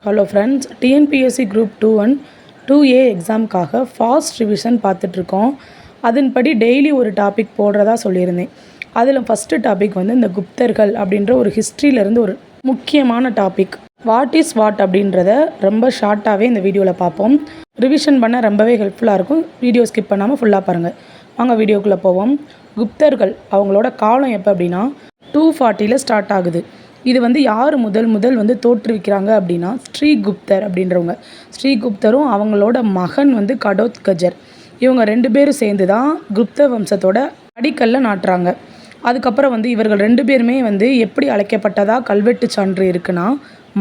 Hello friends, TNPSC group 2 and 2A எக்ஸாமுக்காக fast revision பார்த்துட்ருக்கோம். அதன்படி டெய்லி ஒரு டாபிக் போடுறதா சொல்லியிருந்தேன். அதில் ஃபஸ்ட்டு டாபிக் வந்து இந்த குப்தர்கள் அப்படின்ற ஒரு ஹிஸ்ட்ரியிலேருந்து ஒரு முக்கியமான டாபிக். வாட் இஸ் வாட் அப்படின்றத ரொம்ப ஷார்ட்டாகவே இந்த வீடியோவில் பார்ப்போம். ரிவிஷன் பண்ண ரொம்பவே ஹெல்ப்ஃபுல்லாக இருக்கும். வீடியோ ஸ்கிப் பண்ணாமல் ஃபுல்லாக பாருங்கள். வாங்க வீடியோக்குள்ளே போவோம். குப்தர்கள் அவங்களோட காலம் எப்போ அப்படின்னா 240 ஸ்டார்ட் ஆகுது. இது வந்து யார் முதல் வந்து தோற்றுவிக்கிறாங்க அப்படின்னா ஸ்ரீகுப்தர் அப்படின்றவங்க. ஸ்ரீகுப்தரும் அவங்களோட மகன் வந்து கடோத்கஜர், இவங்க 2 பேரும் சேர்ந்து தான் குப்த வம்சத்தோட அடிக்கல்ல நாட்டுறாங்க. அதுக்கப்புறம் வந்து இவர்கள் 2 பேருமே வந்து எப்படி அழைக்கப்பட்டதா கல்வெட்டு சான்று இருக்குன்னா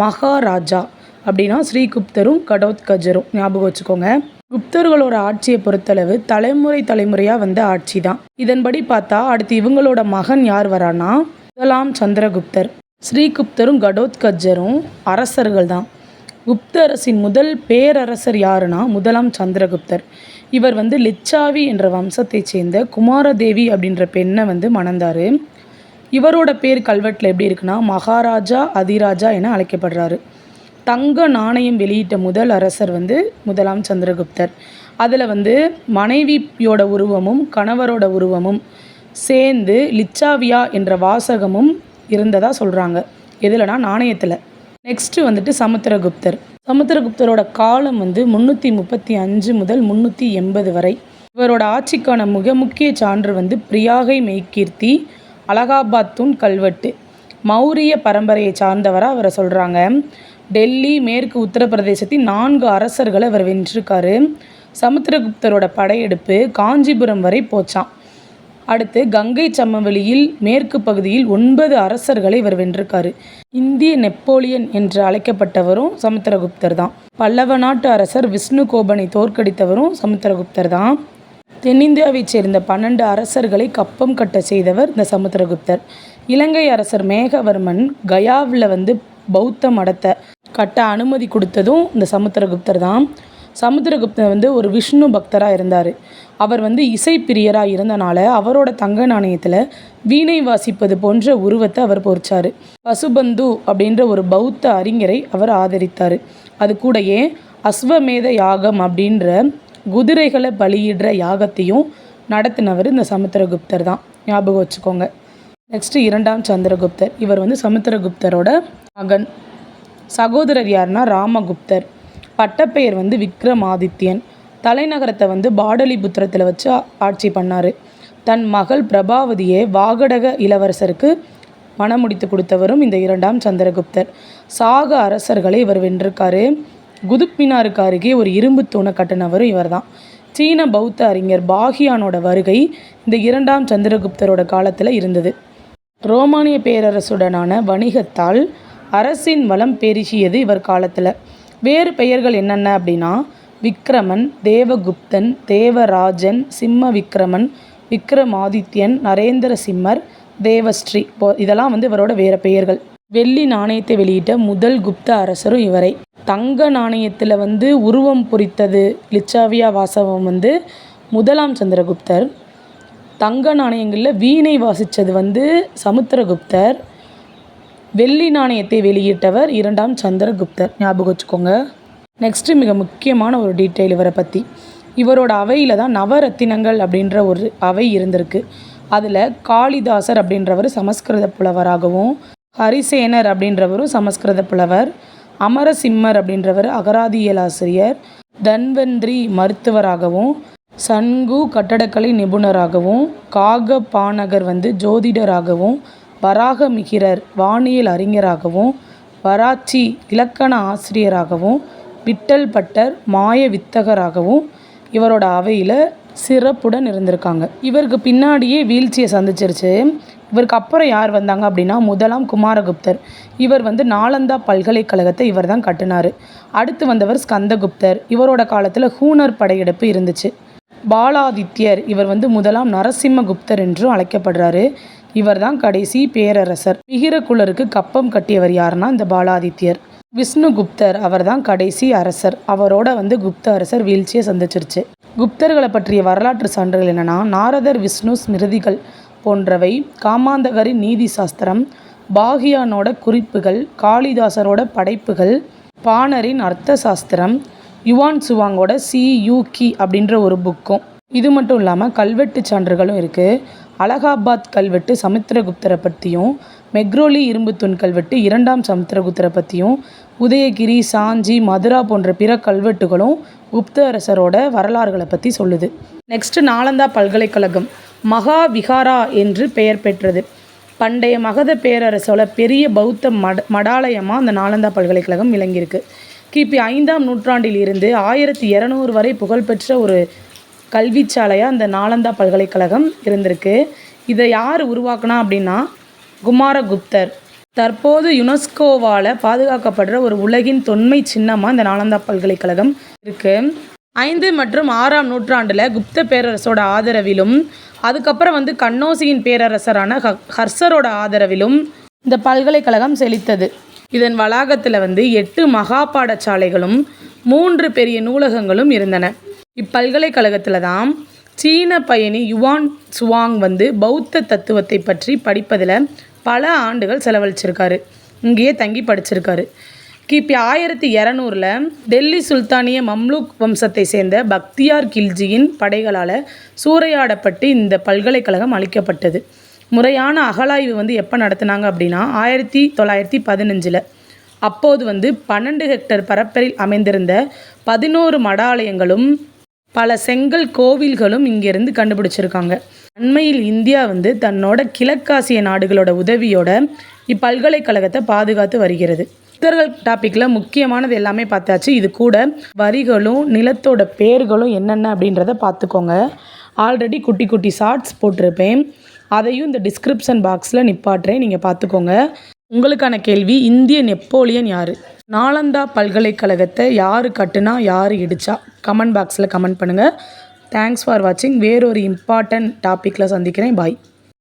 மகாராஜா அப்படின்னா ஸ்ரீகுப்தரும் கடோத்கஜரும். ஞாபகம் வச்சுக்கோங்க. குப்தர்களோட ஆட்சியை பொறுத்தளவு தலைமுறையாக வந்த ஆட்சி தான். இதன்படி பார்த்தா அடுத்து இவங்களோட மகன் யார் வரானா முதலாம் சந்திரகுப்தர். ஸ்ரீகுப்தரும் கடோத்கஜரும் அரசர்கள் தான். குப்த அரசின் முதல் பேரரசர் யாருன்னா முதலாம் சந்திரகுப்தர். இவர் வந்து லிச்சாவி என்ற வம்சத்தை சேர்ந்த குமாரதேவி அப்படின்ற பெண்ணை வந்து மணந்தார். இவரோட பேர் கல்வெட்டில் எப்படி இருக்குன்னா மகாராஜா அதிராஜா என அழைக்கப்படுறாரு. தங்க நாணயம் வெளியிட்ட முதல் அரசர் வந்து முதலாம் சந்திரகுப்தர். அதில் வந்து மனைவியோட உருவமும் கணவரோட உருவமும் சேர்ந்து லிச்சாவியா என்ற வாசகமும் இருந்ததாக சொல்கிறாங்க. எதுலனா நாணயத்தில். நெக்ஸ்ட்டு வந்துட்டு சமுத்திரகுப்தர். சமுத்திரகுப்தரோட காலம் வந்து 335 முதல் 380 வரை. இவரோட ஆட்சிக்கான மிக முக்கிய சான்று வந்து பிரியாகை மெய்கீர்த்தி அலகாபாத் தூண் கல்வெட்டு. மௌரிய பரம்பரையை சார்ந்தவராக அவரை சொல்கிறாங்க. டெல்லி மேற்கு உத்தரப்பிரதேசத்தின் 4 அரசர்களை அவர் வென்றிருக்காரு. சமுத்திரகுப்தரோட படையெடுப்பு காஞ்சிபுரம் வரை போச்சான். அடுத்து கங்கை சமவெளியில் மேற்கு பகுதியில் 9 அரசர்களை இவர் வென்றிருக்காரு. இந்திய நெப்போலியன் என்று அழைக்கப்பட்டவரும் சமுத்திரகுப்தர் தான். பல்லவ நாட்டு அரசர் விஷ்ணுகோபனை தோற்கடித்தவரும் சமுத்திரகுப்தர் தான். தென்னிந்தியாவைச் சேர்ந்த 12 அரசர்களை கப்பம் கட்ட செய்தவர் இந்த சமுத்திரகுப்தர். இலங்கை அரசர் மேகவர்மன் கயாவில் வந்து பௌத்த மடத்தை கட்ட அனுமதி கொடுத்ததும் இந்த சமுத்திரகுப்தர் தான். சமுத்திரகுப்தர் வந்து ஒரு விஷ்ணு பக்தராக இருந்தார். அவர் வந்து இசைப்பிரியராக இருந்தனால அவரோட தங்க நாணயத்தில் வீணை வாசிப்பது போன்ற உருவத்தை அவர் பொறிச்சார். பசுபந்து அப்படின்ற ஒரு பௌத்த அறிஞரை அவர் ஆதரித்தார். அது கூடயே அஸ்வமேத யாகம் அப்படின்ற குதிரைகளை பலியிடுற யாகத்தையும் நடத்தினவர் இந்த சமுத்திரகுப்தர் தான். ஞாபகம் வச்சுக்கோங்க. நெக்ஸ்ட்டு 2ஆம் சந்திரகுப்தர். இவர் வந்து சமுத்திரகுப்தரோட மகன். சகோதரர் யாருன்னா ராமகுப்தர். பட்டப்பெயர் வந்து விக்ரமாதித்யன். தலைநகரத்தை வந்து பாடலிபுத்திரத்தில் வச்சு ஆட்சி பண்ணார். தன் மகள் பிரபாவதியை வாகடக இளவரசருக்கு மணமுடித்து கொடுத்தவரும் இந்த 2ஆம் சந்திரகுப்தர். சாக அரசர்களை இவர் வென்றிருக்காரு. குதுப் மினாருக்கு அருகே ஒரு இரும்பு தூணை கட்டினவரும் இவர் தான். சீன பௌத்த அறிஞர் பாகியானோட வருகை இந்த 2ஆம் சந்திரகுப்தரோட காலத்தில் இருந்தது. ரோமானிய பேரரசுடனான வணிகத்தால் அரசின் வளம் பெருகியது இவர் காலத்தில். வேறு பெயர்கள் என்னென்ன அப்படின்னா விக்ரமன், தேவகுப்தன், தேவராஜன், சிம்ம விக்ரமன், விக்ரமாதித்யன், நரேந்திர சிம்மர், தேவஸ்ரீ. இதெல்லாம் வந்து இவரோட வேறு பெயர்கள். வெள்ளி நாணயத்தை வெளியிட்ட முதல் குப்த அரசரும் இவரை. தங்க நாணயத்தில் வந்து உருவம் பொறித்தது லிச்சாவியா வாசகம் வந்து முதலாம் சந்திரகுப்தர். தங்க நாணயங்களில் வீணை வாசித்தது வந்து சமுத்திரகுப்தர். வெள்ளி நாணயத்தை வெளியிட்டவர் 2ஆம் சந்திரகுப்தர். ஞாபகம் வச்சுக்கோங்க. நெக்ஸ்ட்டு மிக முக்கியமான ஒரு டீட்டெயில் இவரை பற்றி. இவரோட அவையில் தான் நவரத்தினங்கள் அப்படின்ற ஒரு அவை இருந்திருக்கு. அதில் காளிதாசர் அப்படின்றவர் சமஸ்கிருத புலவராகவும், ஹரிசேனர் அப்படின்றவரும் சமஸ்கிருத புலவர், அமரசிம்மர் அப்படின்றவர் அகராதியியல் ஆசிரியர், தன்வந்திரி மருத்துவராகவும், சன்கு கட்டடக்கலை நிபுணராகவும், காகபானகர் வந்து ஜோதிடராகவும், வராகமிகிரர் வானியல் அறிஞராகவும், வராச்சி இலக்கண ஆசிரியராகவும், விட்டல் பட்டர் மாய வித்தகராகவும் இவரோட அவையில் சிறப்புடன் இருந்திருக்காங்க. இவருக்கு பின்னாடியே வீழ்ச்சியை சந்திச்சிருச்சு. இவருக்கு அப்புறம் யார் வந்தாங்க அப்படின்னா முதலாம் குமாரகுப்தர். இவர் வந்து நாலந்தா பல்கலைக்கழகத்தை இவர் தான் கட்டினார். அடுத்து வந்தவர் ஸ்கந்தகுப்தர். இவரோட காலத்தில் ஹூனர் படையெடுப்பு இருந்துச்சு. பாலாதித்யர். இவர் வந்து முதலாம் நரசிம்மகுப்தர் என்றும் அழைக்கப்படுறாரு. இவர் தான் கடைசி பேரரசர். விகிரகுலருக்கு கப்பம் கட்டியவர் யாருன்னா இந்த பாலாதித்யர். விஷ்ணுகுப்தர் அவர் தான் கடைசி அரசர். அவரோட வந்து குப்த அரசர் வீழ்ச்சியை சந்திச்சிருச்சு. குப்தர்களை பற்றிய வரலாற்று சான்றுகள் என்னென்னா நாரதர் விஷ்ணு ஸ்மிருதிகள் போன்றவை, காமாந்தகரின் நீதி சாஸ்திரம், பாகியானோட குறிப்புகள், காளிதாசரோட படைப்புகள், பாணரின் அர்த்த சாஸ்திரம், யுவான் சுவாங்கோட சியூகி அப்படின்ற ஒரு புக்கும். இது மட்டும் இல்லாமல் கல்வெட்டு சான்றுகளும் இருக்குது. அலகாபாத் கல்வெட்டு சமுத்திரகுப்தரை பற்றியும், மெக்ரோலி இரும்புத்தூண் கல்வெட்டு 2ஆம் சமுத்திரகுப்தரை பற்றியும், உதயகிரி, சாஞ்சி, மதுரா போன்ற பிற கல்வெட்டுகளும் குப்த அரசரோட வரலாறுகளை பற்றி சொல்லுது. நெக்ஸ்ட்டு நாலந்தா பல்கலைக்கழகம் மகாவிகாரா என்று பெயர் பெற்றது. பண்டைய மகத பேரரசோட பெரிய பௌத்த மடாலயமாக அந்த நாலந்தா பல்கலைக்கழகம் விளங்கியிருக்கு. கிபி 5ஆம் நூற்றாண்டில் இருந்து 1200 வரை புகழ்பெற்ற ஒரு கல்விச்சாலையாக அந்த நாலந்தா பல்கலைக்கழகம் இருந்திருக்கு. இதை யார் உருவாக்குனா அப்படின்னா குமாரகுப்தர். தற்போது யுனெஸ்கோவால் பாதுகாக்கப்படுற ஒரு உலகின் தொன்மை சின்னமாக இந்த நாலந்தா பல்கலைக்கழகம் இருக்குது. 5 மற்றும் 6ஆம் நூற்றாண்டில் குப்த பேரரசோட ஆதரவிலும், அதுக்கப்புறம் கன்னௌசியின் பேரரசரான ஹர்ஷரோட ஆதரவிலும் இந்த பல்கலைக்கழகம் செழித்தது. இதன் வளாகத்தில் 8 மகா பாடசாலைகளும் 3 பெரிய நூலகங்களும் இருந்தன. இப்பல்கலைக்கழகத்தில் தான் சீன பயணி யுவான் சுவாங் பௌத்த தத்துவத்தை பற்றி படிப்பதில் பல ஆண்டுகள் செலவழிச்சிருக்காரு. இங்கேயே தங்கி படிச்சிருக்காரு. கிபி 1200 டெல்லி சுல்தானிய மம்லூக் வம்சத்தை சேர்ந்த பக்தியார் கில்ஜியின் படைகளால் சூறையாடப்பட்டு இந்த பல்கலைக்கழகம் அழிக்கப்பட்டது. முறையான அகழாய்வு எப்போ நடத்தினாங்க அப்படின்னா 1915. அப்போது 12 ஹெக்டர் பரப்பரில் அமைந்திருந்த 11 மடாலயங்களும் பல செங்கல் கோவில்களும் இங்கேருந்து கண்டுபிடிச்சிருக்காங்க. அண்மையில் இந்தியா தன்னோட கிழக்காசிய நாடுகளோட உதவியோட இப்பல்கலைக்கழகத்தை பாதுகாத்து வருகிறது. புத்தர்கள் டாப்பிக்கில் முக்கியமானது எல்லாமே பார்த்தாச்சு. இது கூட வரிகளும் நிலத்தோட பேர்களும் என்னென்ன அப்படின்றத பார்த்துக்கோங்க. ஆல்ரெடி குட்டி குட்டி ஷார்ட்ஸ் போட்டிருப்பேன், அதையும் இந்த டிஸ்கிரிப்ஷன் பாக்ஸில் நிப்பாட்டுறேன், நீங்கள் பார்த்துக்கோங்க. உங்களுக்கான கேள்வி, இந்திய நெப்போலியன் யார்? நாலந்தா பல்கலைக்கழகத்தை யார் கட்டுனா யார் இடிச்சா? கமெண்ட் பாக்ஸில் கமெண்ட் பண்ணுங்கள். தேங்க்ஸ் ஃபார் வாட்சிங். வேறொரு இம்பார்ட்டன்ட் டாப்பிக்கில் சந்திக்கிறேன். பாய்.